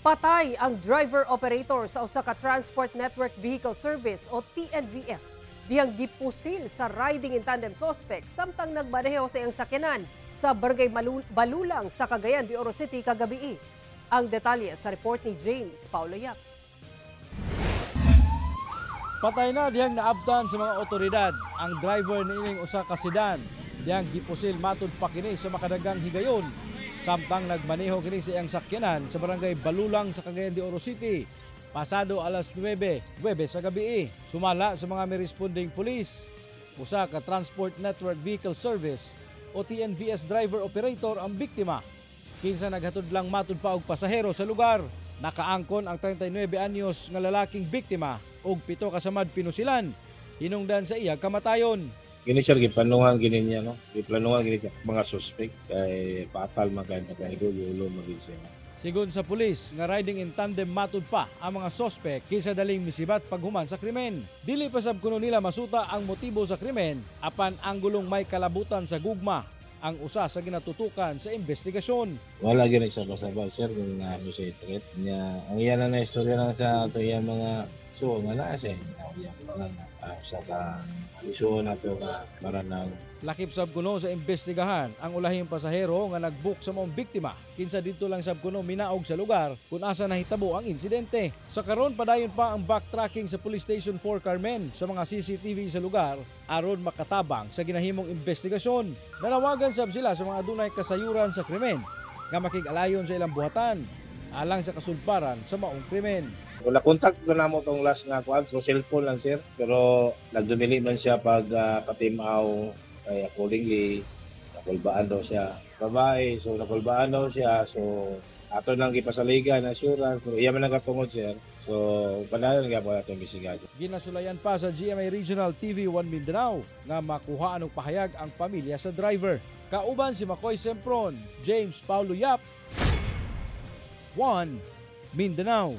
Patay ang driver operator sa usa ka Transport Network Vehicle Service o TNVS. Diyang gipusil sa riding in tandem suspect samtang nagmaneho sa iyang sakyanan sa Barangay Balulang sa Cagayan de Oro City kagabi. Ang detalye sa report ni James Paulo Yap. Patay na diyang naabtan sa mga otoridad ang driver ni ining usa ka sedan. Diyang gipusil matud pa kini sa makadagang higayon samtang nagmaneho kini sa iyang sakyanan sa Barangay Balulang sa Cagayan de Oro City pasado alas 9 sa gabi. Sumala sa mga responding pulis, usa ka Transport Network Vehicle Service o TNVS driver operator ang biktima. Kinsa naghatod lang matud pa og pasahero sa lugar. Nakaangkon ang 39 anyos nga lalaking biktima og 7 kasamad pinusilan. Hinungdan sa iya kamatayon. Gini sir, giplanuhan gini niya, no? Giplanuhan gini mga suspect kay patal maganda kay gulo magin siya. Sigon sa pulis, nga riding in tandem matud pa ang mga suspect kaysa daling misibat paghuman sa krimen. Dili pa sab kuno nila masuta ang motibo sa krimen apan ang gulong may kalabutan sa gugma ang usa sa ginatutukan sa investigasyon. Wala gini sa sabay sir kung ano siya threat niya. Ang iyan na istorya lang sa ato yung mga so nga na siya. Sa ka iso na to ka maranang lakip sab kuno sa investigahan ang ulahing pasahero nga nagbook sa maong biktima. Kinsa dito lang sab kuno minaog sa lugar kung asa nahitabo ang insidente. Sa karon padayon pa ang backtracking sa Police Station 4 Carmen sa mga CCTV sa lugar aron makatabang sa ginahimong investigasyon. Nanawagan sab sila sa mga adunay kasayuran sa krimen nga makig-alayon sa ilang buhatan alang sa kasulbaran sa maong krimen. wala contact ko na mo tong last nga kuan so cellphone lang sir pero nagdumili man siya pag patimaw kay accordingly nakulbaan daw siya babae so nakulbaan daw siya so ato nang gipasaligan assurance so iya man nagatungod sir so panayon nga po atong bisigado. Ginasulayan pa sa GMA Regional TV 1 Mindanao nga makuha og pahayag ang pamilya sa driver. Kauban si Makoy Sempron, James Paulo Yap, 1 Mindanao.